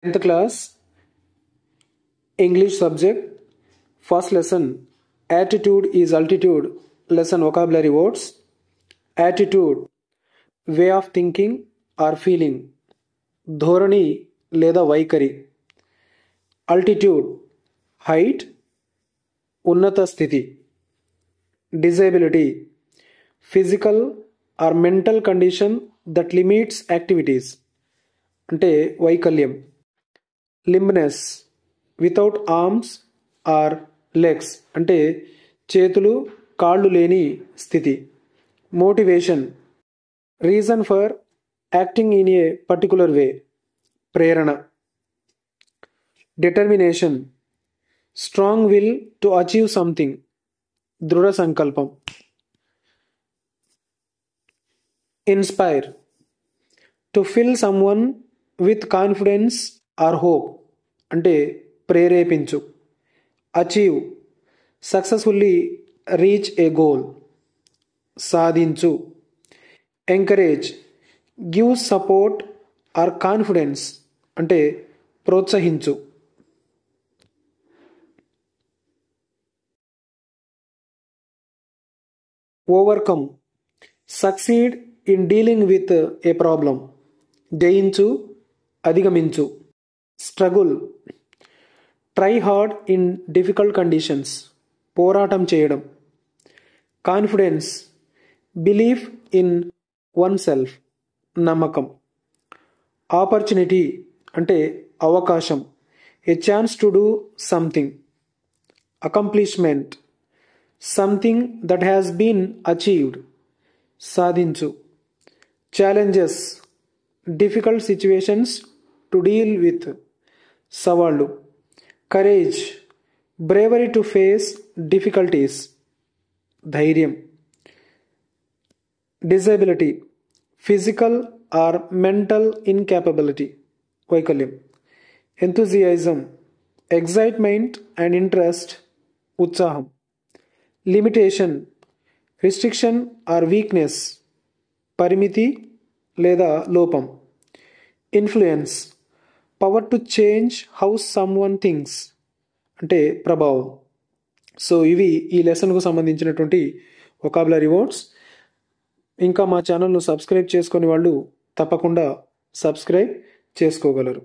10th class English subject, first lesson, attitude is altitude, lesson vocabulary words. Attitude, way of thinking or feeling, ధోరణి లేదా వైఖరి. altitude, height, ఉన్నత స్థితి. disability, physical or mental condition that limits activities, అంటే వైకల్యం. Limbness, without arms or legs, అంటే చేతులు కాళ్ళు లేని స్థితి. Motivation, reason for acting in a particular way, ప్రేరణ. Determination, strong will to achieve something, దృఢ సంకల్పం. Inspire, to fill someone with confidence or hope, అంటే ప్రేరేపించు. Achieve, successfully reach a goal, సాధించు. Encourage, give support or confidence, అంటే ప్రోత్సహించు. Overcome, succeed in dealing with a problem, జయించు, అధిగమించు. Struggle, try hard in difficult conditions, పోరాటం చేయడం. Confidence, belief in oneself, నమ్మకం. ఆపర్చునిటీ, అంటే అవకాశం, a chance to do something. Accomplishment, something that has been achieved, సాధించు. Challenges, difficult situations to deal with, సవాళ్ళు. Courage, bravery to face difficulties, ధైర్యం. Disability, physical or mental incapability, వైకల్యం. Enthusiasm, excitement and interest, ఉత్సాహం. Limitation, restriction or weakness, పరిమితి లేదా లోపం. Influence, power to change how someone things, అంటే ప్రభావం. So ఇవి ఈ లెసన్కు సంబంధించినటువంటి వొకాబులరీ వర్డ్స్. ఇంకా మా ఛానల్ను సబ్స్క్రైబ్ చేసుకునే వాళ్ళు తప్పకుండా సబ్స్క్రైబ్ చేసుకోగలరు.